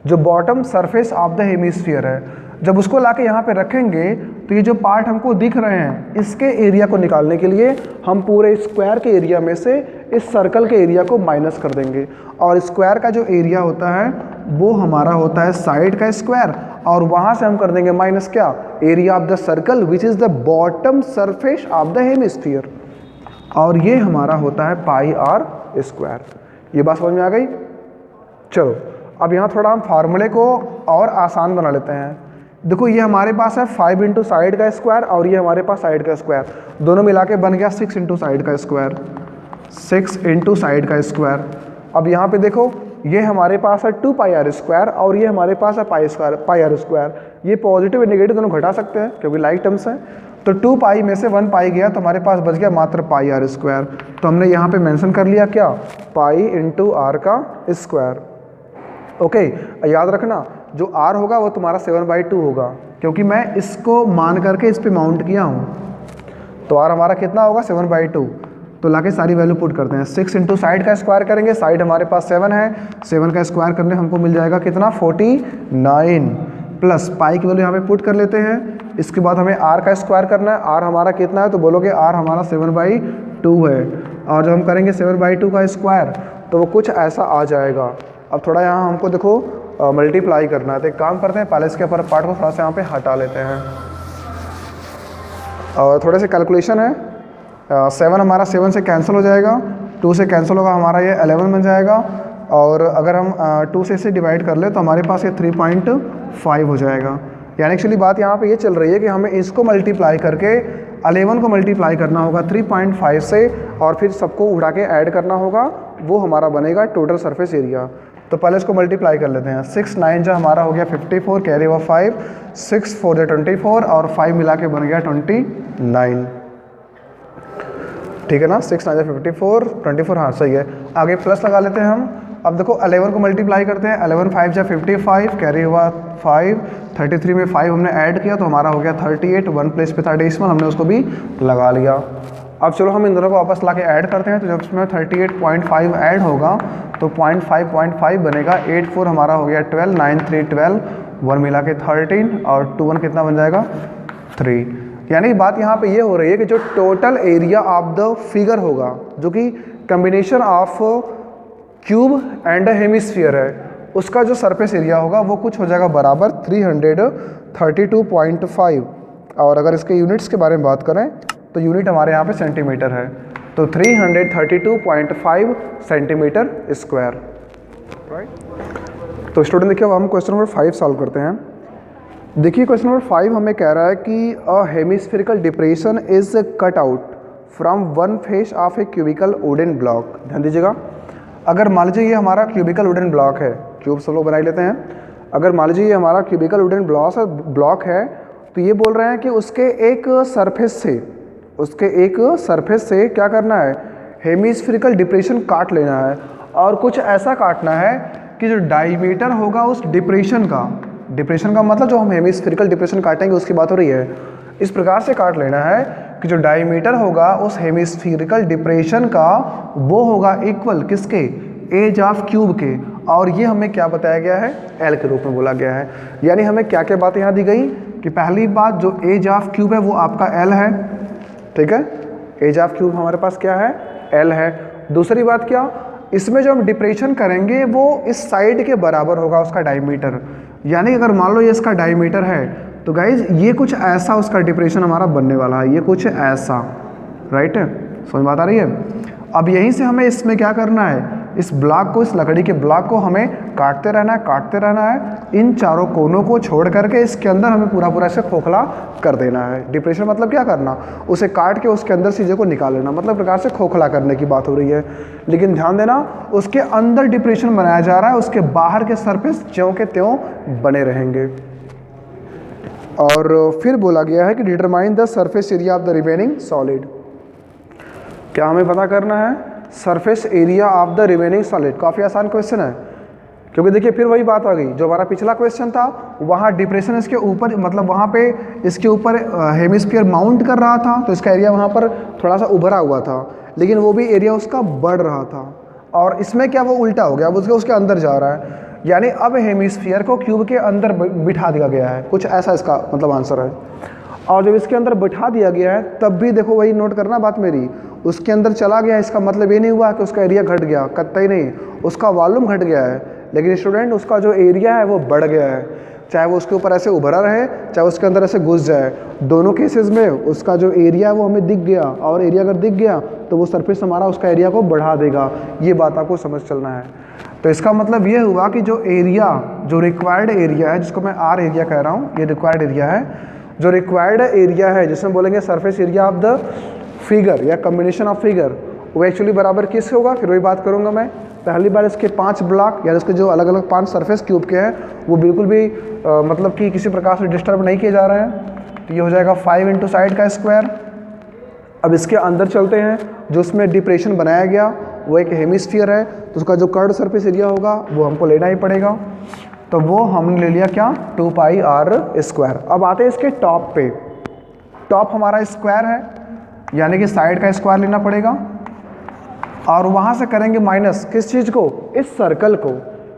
जो bottom surface of the hemisphere है, जब उसको लाके यहाँ पे रखेंगे तो ये जो पार्ट हमको दिख रहे हैं इसके एरिया को निकालने के लिए हम पूरे स्क्वायर के एरिया में से इस सर्कल के एरिया को माइनस कर देंगे। और स्क्वायर का जो एरिया होता है वो हमारा होता है साइड का स्क्वायर, और वहाँ से हम कर देंगे माइनस क्या, area of the circle which is the bottom surface of the hemisphere, और ये हमारा होता है πr²। ये बात समझ में आ गई। चलो अब यहाँ थोड़ा हम फार्मूले को और आसान बना लेते हैं। देखो ये हमारे पास है 5 इंटू साइड का स्क्वायर और ये हमारे पास साइड का स्क्वायर, दोनों मिला के बन गया 6 इंटू साइड का स्क्वायर, 6 इंटू साइड का स्क्वायर। अब यहाँ पे देखो ये हमारे पास है 2 पाई आर स्क्वायर और ये हमारे पास है पाई आर स्क्वायर। ये पॉजिटिव और नेगेटिव दोनों घटा सकते हैं क्योंकि लाइक टर्म्स हैं। तो 2 पाई में से 1 पाई गया तो हमारे पास बच गया मात्र पाई आर स्क्वायर। तो हमने यहाँ पे मेंशन कर लिया क्या, पाई इंटू आर का स्क्वायर। ओके, याद रखना जो r होगा वो तुम्हारा 7/2 होगा क्योंकि मैं इसको मान करके इस पे माउंट किया हूँ। तो r हमारा कितना होगा 7/2। तो लाके सारी वैल्यू पुट करते हैं। 6 इंटू साइड का स्क्वायर करेंगे, साइड हमारे पास 7 है, 7 का स्क्वायर करने हमको मिल जाएगा कितना 49 प्लस पाई की वैल्यू यहाँ पे पुट कर लेते हैं। इसके बाद हमें r का स्क्वायर करना है। r हमारा कितना है तो बोलोगे r हमारा 7/2 है और जब हम करेंगे 7/2 का स्क्वायर तो वो कुछ ऐसा आ जाएगा। अब थोड़ा यहाँ हमको देखो मल्टीप्लाई करना है तो एक काम करते हैं, पहले इसके ऊपर पार्ट को थोड़ा सा यहाँ पे हटा लेते हैं और थोड़े से कैलकुलेशन है। 7 हमारा 7 से कैंसिल हो जाएगा, 2 से कैंसिल होगा, हमारा ये 11 बन जाएगा और अगर हम 2 से इसे डिवाइड कर ले तो हमारे पास ये 3.5 हो जाएगा। यानी एक्चुअली बात यहाँ पे ये चल रही है कि हमें इसको मल्टीप्लाई करके 11 को मल्टीप्लाई करना होगा 3.5 से और फिर सबको उड़ा के ऐड करना होगा, वो हमारा बनेगा टोटल सरफेस एरिया। तो पहले इसको मल्टीप्लाई कर लेते हैं। 6 9 जो हमारा हो गया 54, कैरी हुआ 5, 6 4 जो 24 और 5 मिला के बन गया 29। ठीक है ना, 6 9 54, 24, हाँ सही है। आगे प्लस लगा लेते हैं हम। अब देखो 11 को मल्टीप्लाई करते हैं, 11 5 जा 55, कैरी हुआ 5, 33 में 5 हमने ऐड किया तो हमारा हो गया 38, 1 प्लेस पे था डेसिमल, हमने उसको भी लगा लिया। अब चलो हम इन दोनों को वापस ला के ऐड करते हैं। तो जब इसमें 38.5 ऐड होगा तो 0.5 बनेगा, 8 4 हमारा हो गया 12, 9 3 12, 1 मिला के 13 और 2 1 कितना बन जाएगा 3। यानी बात यहाँ पे ये हो रही है कि जो total area of the figure होगा जो कि combination of cube and hemisphere है, उसका जो सरफेस एरिया होगा वो कुछ हो जाएगा बराबर 332.5। और अगर इसके यूनिट्स के बारे में बात करें तो यूनिट हमारे यहाँ पे सेंटीमीटर है, तो 332.5 सेंटीमीटर स्क्वायर, राइट। तो स्टूडेंट देखिए अब हम क्वेश्चन नंबर 5 सॉल्व करते हैं। देखिए क्वेश्चन नंबर 5 हमें कह रहा है कि a hemispherical depression is cut out from one face of a cubical wooden block. ध्यान दीजिएगा, अगर मान लीजिए ये हमारा क्यूबिकल वुडन ब्लॉक है, क्यूब सब लोग बना लेते हैं, अगर मान लीजिए ये हमारा क्यूबिकल वुडन ब्लॉक है तो ये बोल रहे हैं कि उसके एक सरफेस से क्या करना है, हेमिस्फेरिकल डिप्रेशन काट लेना है और कुछ ऐसा काटना है कि जो डायमीटर होगा उस डिप्रेशन का मतलब जो हम हेमिस्फेरिकल डिप्रेशन काटेंगे उसकी बात हो रही है, इस प्रकार से काट लेना है कि जो डायमीटर होगा उस हेमिस्फेरिकल डिप्रेशन का वो होगा इक्वल किसके, एज ऑफ क्यूब के। और ये हमें क्या बताया गया है, एल के रूप में बोला गया है। यानी हमें क्या क्या बातें यहाँ दी गई कि पहली बात जो एज ऑफ क्यूब है वो आपका एल है, ठीक है, एज ऑफ क्यूब हमारे पास क्या है, एल है। दूसरी बात क्या, इसमें जो हम डिप्रेशन करेंगे वो इस साइड के बराबर होगा उसका डायमीटर। यानी अगर मान लो ये इसका डायमीटर है तो गाइज ये कुछ ऐसा उसका डिप्रेशन हमारा बनने वाला है, ये कुछ ऐसा, राइट है, समझ बात आ रही है। अब यहीं से हमें इसमें क्या करना है, इस ब्लॉक को, इस लकड़ी के ब्लॉक को हमें काटते रहना है इन चारों कोनों को छोड़ करके इसके अंदर हमें पूरा ऐसे खोखला कर देना है। डिप्रेशन मतलब क्या करना, उसे काट के उसके अंदर चीज़ों को निकाल लेना, मतलब प्रकार से खोखला करने की बात हो रही है। लेकिन ध्यान देना उसके अंदर डिप्रेशन बनाया जा रहा है, उसके बाहर के सरफेस ज्यों के त्यों बने रहेंगे। और फिर बोला गया है कि determine the surface area of the remaining solid. क्या हमें पता करना है, surface area of the remaining solid. काफ़ी आसान क्वेश्चन है क्योंकि देखिए फिर वही बात आ गई, जो हमारा पिछला क्वेश्चन था वहाँ डिप्रेशन इसके ऊपर, मतलब वहाँ पे इसके ऊपर हेमिस्फीयर माउंट कर रहा था तो इसका एरिया वहाँ पर थोड़ा सा उभरा हुआ था, लेकिन वो भी एरिया उसका बढ़ रहा था। और इसमें क्या वो उल्टा हो गया, अब उसके अंदर जा रहा है। यानी अब हेमिस्फीयर को क्यूब के अंदर बिठा दिया गया है, कुछ ऐसा इसका मतलब आंसर है। और जब इसके अंदर बिठा दिया गया है तब भी देखो वही नोट करना बात मेरी, उसके अंदर चला गया, इसका मतलब ये नहीं हुआ कि उसका एरिया घट गया, कतई नहीं, उसका वॉल्यूम घट गया है, लेकिन स्टूडेंट उसका जो एरिया है वो बढ़ गया है। चाहे वो उसके ऊपर ऐसे उभरा रहे, चाहे उसके अंदर ऐसे घुस जाए, दोनों केसेस में उसका जो एरिया है वो हमें दिख गया। और एरिया अगर दिख गया तो वो सरफेस हमारा उसका एरिया को बढ़ा देगा। ये बात आपको समझ चलना है। तो इसका मतलब ये हुआ कि जो एरिया, जो रिक्वायर्ड एरिया है, जिसको मैं आर एरिया कह रहा हूँ, ये रिक्वायर्ड एरिया है, जो रिक्वायर्ड एरिया है जिसमें बोलेंगे surface area of the figure या कॉम्बिनेशन ऑफ फिगर, वो एक्चुअली बराबर किस होगा, फिर वही बात करूँगा मैं। पहली बार इसके 5 ब्लॉक या इसके जो अलग अलग 5 सरफेस क्यूब के हैं वो बिल्कुल भी मतलब कि किसी प्रकार से डिस्टर्ब नहीं किए जा रहे हैं। तो ये हो जाएगा 5 इंटू साइड का स्क्वायर। अब इसके अंदर चलते हैं, जो उसमें डिप्रेशन बनाया गया वो एक हेमिस्फीयर है, तो उसका जो कर्ड सरफेस एरिया होगा वो हमको लेना ही पड़ेगा। तो वो हमने ले लिया क्या, 2 पाई आर स्क्वायर। अब आते हैं इसके टॉप पे। टॉप हमारा स्क्वायर है, यानी कि साइड का स्क्वायर लेना पड़ेगा, और वहाँ से करेंगे माइनस किस चीज़ को, इस सर्कल को,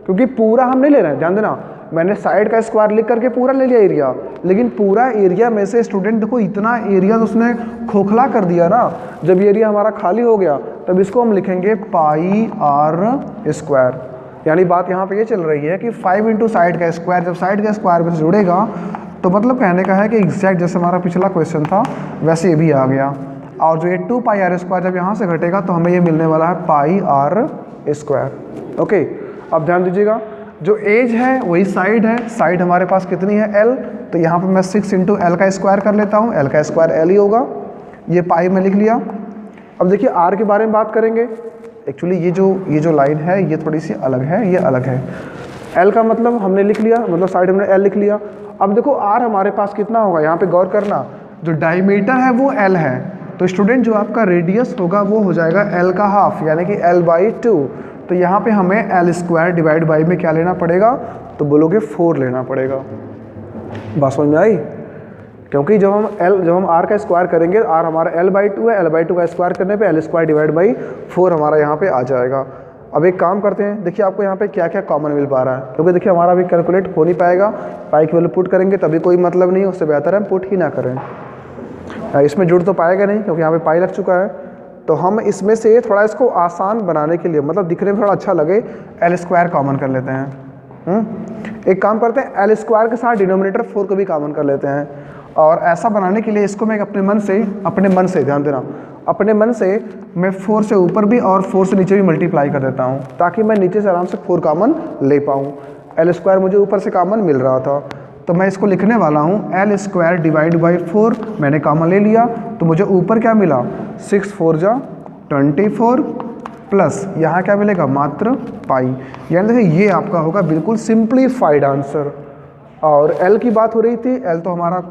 क्योंकि पूरा हम नहीं ले रहे हैं। ध्यान देना, मैंने साइड का स्क्वायर लिख करके पूरा ले लिया एरिया, लेकिन पूरा एरिया में से स्टूडेंट देखो इतना एरिया तो उसने खोखला कर दिया ना। जब ये एरिया हमारा खाली हो गया तब इसको हम लिखेंगे पाई आर स्क्वायर। यानी बात यहाँ पे ये चल रही है कि 5 इंटू साइड का स्क्वायर, जब साइड का स्क्वायर में से जुड़ेगा तो मतलब कहने का है कि एग्जैक्ट जैसे हमारा पिछला क्वेश्चन था वैसे ये भी आ गया। और जो ये 2 पाई आर स्क्वायर जब यहाँ से घटेगा तो हमें ये मिलने वाला है पाई आर स्क्वायर। ओके, अब ध्यान दीजिएगा, जो एज है वही साइड है। साइड हमारे पास कितनी है, एल, तो यहाँ पे मैं 6 इंटू एल का स्क्वायर कर लेता हूँ, एल का स्क्वायर एल ही होगा, ये पाई में लिख लिया। अब देखिए आर के बारे में बात करेंगे। एक्चुअली ये जो लाइन है ये थोड़ी सी अलग है, ये अलग है। एल का मतलब हमने लिख लिया, मतलब साइड हमने एल लिख लिया। अब देखो आर हमारे पास कितना होगा, यहाँ पे गौर करना, जो डायमीटर है वो एल है, तो स्टूडेंट जो आपका रेडियस होगा वो हो जाएगा एल का हाफ, यानी कि L/2। तो यहाँ पे हमें एल स्क्वायर डिवाइड बाई में क्या लेना पड़ेगा, तो बोलोगे 4 लेना पड़ेगा। बात समझ में आई? क्योंकि जब हम आर का स्क्वायर करेंगे, आर हमारा L/2 है, L/2 का स्क्वायर करने पे एल स्क्वायर डिवाइड बाई 4 हमारा यहाँ पे आ जाएगा। अब एक काम करते हैं, देखिए आपको यहाँ पे क्या क्या कॉमन मिल पा रहा है, क्योंकि देखिए हमारा अभी कैलकुलेट हो नहीं पाएगा। पाई की वैल्यू पुट करेंगे तभी कोई मतलब नहीं, उससे बेहतर है हम पुट ही ना करें। इसमें जुड़ तो पाएगा नहीं क्योंकि यहाँ पे पाई लग चुका है। तो हम इसमें से थोड़ा इसको आसान बनाने के लिए, मतलब दिखने में थोड़ा अच्छा लगे, एल स्क्वायर कॉमन कर लेते हैं। एक काम करते हैं, एल स्क्वायर के साथ डिनोमिनेटर 4 को भी कॉमन कर लेते हैं। और ऐसा बनाने के लिए इसको मैं अपने मन से ध्यान देना, अपने मन से मैं 4 से ऊपर भी और 4 से नीचे भी मल्टीप्लाई कर देता हूँ, ताकि मैं नीचे से आराम से 4 कॉमन ले पाऊँ। एल स्क्वायर मुझे ऊपर से कॉमन मिल रहा था, तो मैं इसको लिखने वाला हूँ एल स्क्वायर डिवाइड बाई 4, मैंने कॉमन ले लिया, तो मुझे ऊपर क्या मिला, 6 4 जा 24 प्लस यहाँ क्या मिलेगा, मात्र पाई। यानी देखिए ये आपका होगा बिल्कुल सिंप्लीफाइड आंसर। और एल की बात हो रही थी, एल तो हमारा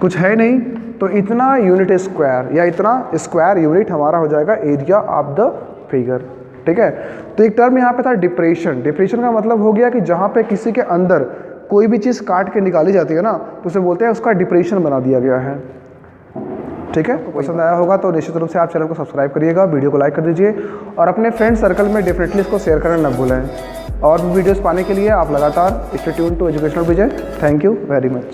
कुछ है नहीं, तो इतना यूनिट स्क्वायर या इतना स्क्वायर यूनिट हमारा हो जाएगा एरिया ऑफ द फिगर। ठीक है, तो एक टर्म यहाँ पे था डिप्रेशन। डिप्रेशन का मतलब हो गया कि जहाँ पे किसी के अंदर कोई भी चीज़ काट के निकाली जाती है ना, तो उसे बोलते हैं उसका डिप्रेशन बना दिया गया है। ठीक है, तो पसंद आया होगा तो निश्चित रूप से आप चैनल को सब्सक्राइब करिएगा, वीडियो को लाइक कर दीजिए, और अपने फ्रेंड सर्कल में डेफिनेटली इसको शेयर करना न भूलें। और भी वीडियोस पाने के लिए आप लगातार stay tuned to educational Vijay. Thank you very much.